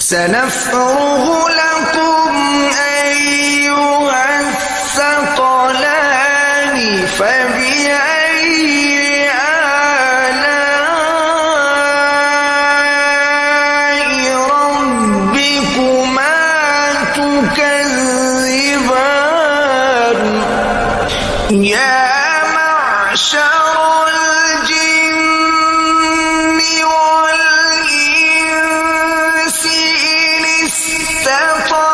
سنفرغ لكم أيها الثقلان فبأي آلاء ربكما تكذبان يا معشر الجن والإنس إن استطعتم